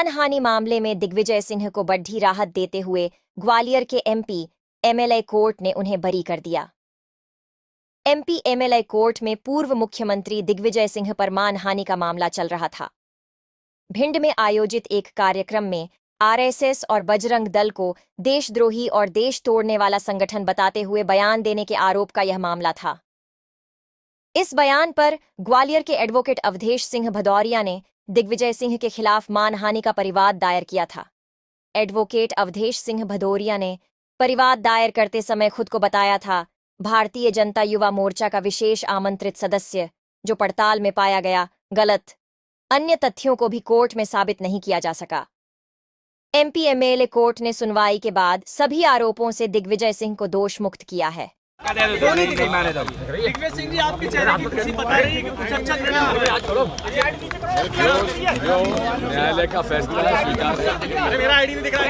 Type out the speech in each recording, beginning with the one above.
मानहानि मामले में दिग्विजय सिंह को बड़ी राहत देते हुए ग्वालियर के एमपी एमएलए कोर्ट ने उन्हें बरी कर दिया। एमपी एमएलए कोर्ट में पूर्व मुख्यमंत्री दिग्विजय सिंह पर मानहानि का मामला चल रहा था। भिंड में आयोजित एक कार्यक्रम में आरएसएस और बजरंग दल को देशद्रोही और देश तोड़ने वाला संगठन बताते हुए बयान देने के आरोप का यह मामला था। इस बयान पर ग्वालियर के एडवोकेट अवधेश सिंह भदौरिया ने दिग्विजय सिंह के खिलाफ मानहानि का परिवाद दायर किया था। एडवोकेट अवधेश सिंह भदौरिया ने परिवाद दायर करते समय खुद को बताया था भारतीय जनता युवा मोर्चा का विशेष आमंत्रित सदस्य, जो पड़ताल में पाया गया गलत। अन्य तथ्यों को भी कोर्ट में साबित नहीं किया जा सका। एमपी एमएलए कोर्ट ने सुनवाई के बाद सभी आरोपों से दिग्विजय सिंह को दोष मुक्त किया है। दिग्विजय सिंह जी, आपके चेहरे की खुशी बता रही है कि कुछ अच्छा न्यायालय का फैसला स्वीकार कर। मेरा आईडी नहीं दिख रहा है।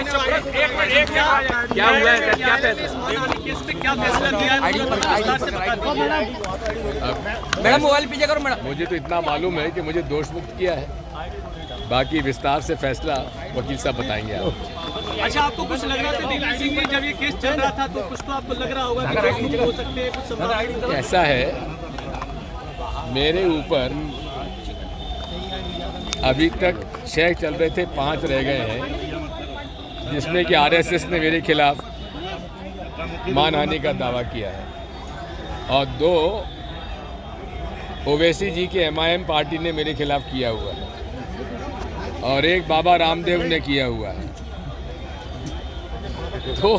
क्या हुआ है, क्या केस में क्या फैसला दिया है? मैडम मोबाइल पीछे करो मैडम। मुझे तो इतना मालूम है कि मुझे दोष मुक्त किया है, बाकी विस्तार से फैसला वकील साहब बताएंगे आप। अच्छा, आपको कुछ लग रहा था दिग्विजय सिंह जी जब ये केस चल रहा था तो कुछ तो आपको लग रहा होगा कि दोष मुक्त हो सकते हैं, कुछ संभावना? ऐसा है, मेरे ऊपर अभी तक 6 चल रहे थे, 5 रह गए हैं, जिसमें कि आरएसएस ने मेरे खिलाफ मानहानि का दावा किया है और 2 ओवैसी जी के एमआईएम पार्टी ने मेरे खिलाफ किया हुआ है और 1 बाबा रामदेव ने किया हुआ है। तो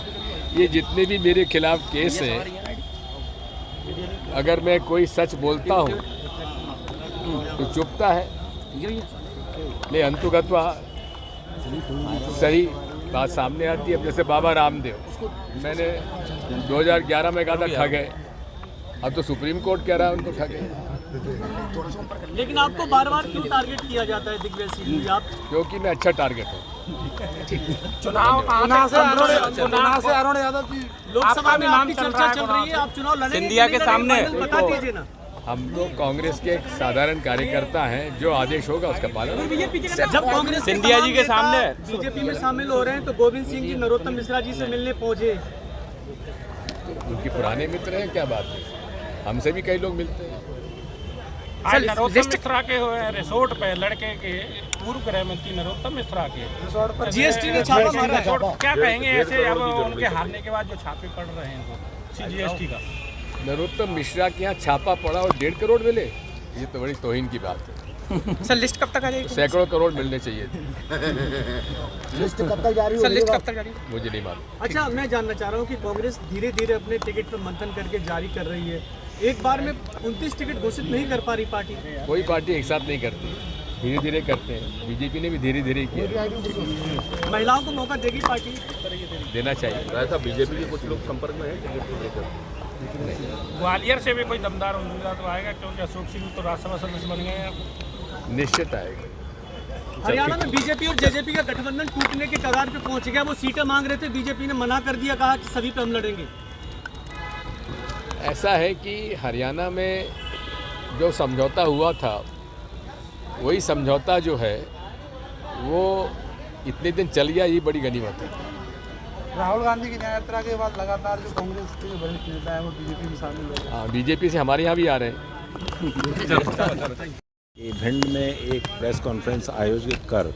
ये जितने भी मेरे खिलाफ केस हैं, अगर मैं कोई सच बोलता हूँ तो चुपता है, ले अंतुगत्वा सही बात सामने आती है। अब जैसे बाबा रामदेव, मैंने 2011 में कहा था ठगे, अब तो सुप्रीम कोर्ट कह रहा है उनको ठगे। लेकिन आपको बार बार क्यों टारगेट किया जाता है दिग्विजय सिंह जी? आप क्योंकि मैं अच्छा टारगेट हूँ। चुनाव से अरुण यादव की लोकसभा में आपकी चर्चा चल रही है, आप चुनाव लड़ेंगे सिंधिया के सामने, बता दीजिए ना। हम लोग कांग्रेस के एक साधारण कार्यकर्ता हैं, जो आदेश होगा उसका पालन। जब कांग्रेस सिंधिया जी के सामने बीजेपी में शामिल हो रहे हैं तो गोविंद सिंह जी नरोत्तम मिश्रा जी से मिलने पहुंचे। उनके पुराने मित्र हैं, क्या बात है, हमसे भी कई लोग मिलते हैं। आज नरोत्तम मिश्रा के रिसोर्ट पे लड़के के पूर्व गृह मंत्री नरोत्तम मिश्रा के रिसोर्ट पर जीएसटी ने छापा मारा है। क्या कहेंगे ऐसे अब उनके हारने के बाद जो छापे पड़ रहे हैं जीएसटी का? नरोत्तम मिश्रा के यहाँ छापा पड़ा और 1.5 करोड़ मिले, ये तो बड़ी तौहीन की बात है। सर लिस्ट कब तक आ जाएगी? सैकड़ों करोड़ मिलने चाहिए थे। लिस्ट कब तक जारी होगी? लिस्ट कब तक जारी? मुझे नहीं मालूम। अच्छा, मैं जानना चाह रहा हूँ कि कांग्रेस धीरे धीरे अपने टिकट पर मंथन करके जारी कर रही है। एक बार में 29 टिकट घोषित नहीं कर पा रही पार्टी। कोई पार्टी एक साथ नहीं करती, धीरे धीरे करते हैं। बीजेपी ने भी धीरे धीरे किया। महिलाओं को मौका देगी पार्टी? देना चाहिए। ऐसा बीजेपी के कुछ लोग संपर्क में हैं टिकट को लेकर। ग्वालियर से भी कोई दमदार उम्मीदवार तो आएगा, क्योंकि अशोक सिंह तो राज्यसभा सदस्य बन गए हैं। निश्चित आएगा। हरियाणा में बीजेपी और जेजेपी का गठबंधन टूटने के कगार पे पहुंच गया। वो सीटें मांग रहे थे, बीजेपी ने मना कर दिया, कहा कि सभी पे हम लड़ेंगे। ऐसा है कि हरियाणा में जो समझौता हुआ था, वही समझौता जो है वो इतने दिन चल गया, ये बड़ी गनीमत है। राहुल गांधी की न्याय यात्रा के बाद लगातार जो कांग्रेस के वरिष्ठ नेता है वो बीजेपी में शामिल हो गए। हाँ, बीजेपी से हमारे यहाँ भी आ रहे हैं। भिंड में एक प्रेस कॉन्फ्रेंस आयोजित कर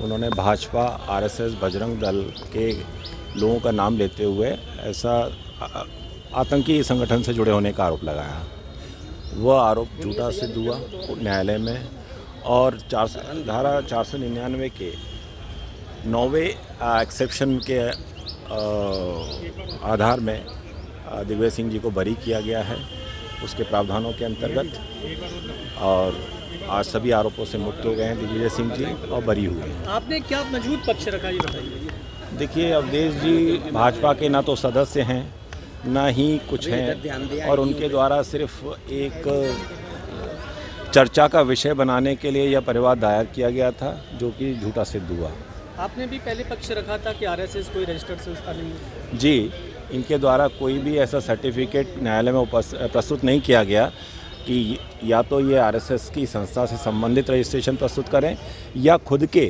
उन्होंने भाजपा, आरएसएस, बजरंग दल के लोगों का नाम लेते हुए ऐसा आतंकी संगठन से जुड़े होने का आरोप लगाया। वह आरोप झूठा सिद्ध हुआ न्यायालय में और धारा 499 के 9वें एक्सेप्शन के आधार में दिग्विजय सिंह जी को बरी किया गया है उसके प्रावधानों के अंतर्गत, और आज सभी आरोपों से मुक्त हो गए हैं दिग्विजय सिंह जी और बरी हुए हैं। आपने क्या मजबूत पक्ष रखा, ये बताइए। देखिए, अवधेश जी भाजपा के ना तो सदस्य हैं ना ही कुछ हैं, और उनके द्वारा सिर्फ एक चर्चा का विषय बनाने के लिए यह परिवाद दायर किया गया था, जो कि झूठा सिद्ध हुआ। आपने भी पहले पक्ष रखा था कि आरएसएस कोई रजिस्टर्ड संस्था नहीं है। जी, इनके द्वारा कोई भी ऐसा सर्टिफिकेट न्यायालय में प्रस्तुत नहीं किया गया कि या तो ये आरएसएस की संस्था से संबंधित रजिस्ट्रेशन प्रस्तुत करें या खुद के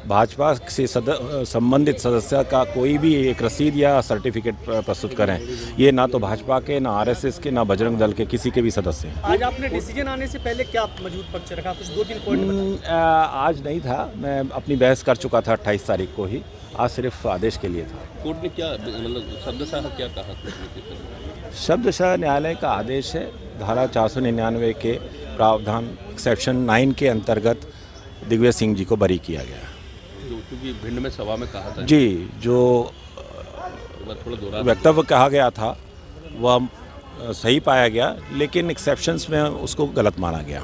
भाजपा से संबंधित सदस्य का कोई भी एक रसीद या सर्टिफिकेट प्रस्तुत करें, ये ना तो भाजपा के, ना आरएसएस के, ना बजरंग दल के किसी के भी सदस्य हैं। आज आपने डिसीजन आने से पहले क्या मजबूत पक्ष रखा, कुछ 2-3 पॉइंट? आज नहीं था, मैं अपनी बहस कर चुका था 28 तारीख को ही, आज सिर्फ आदेश के लिए था। कोर्ट ने क्या मतलब शब्दशः क्या कहा? शब्दशः न्यायालय का आदेश है, धारा 499 के प्रावधान सेक्शन 9 के अंतर्गत दिग्विजय सिंह जी को बरी किया गया। जो क्योंकि भिंड में सभा में कहा था जी, जो थोड़ा दोहरा वक्तव्य कहा गया था वह सही पाया गया, लेकिन एक्सेप्शंस में उसको गलत माना गया।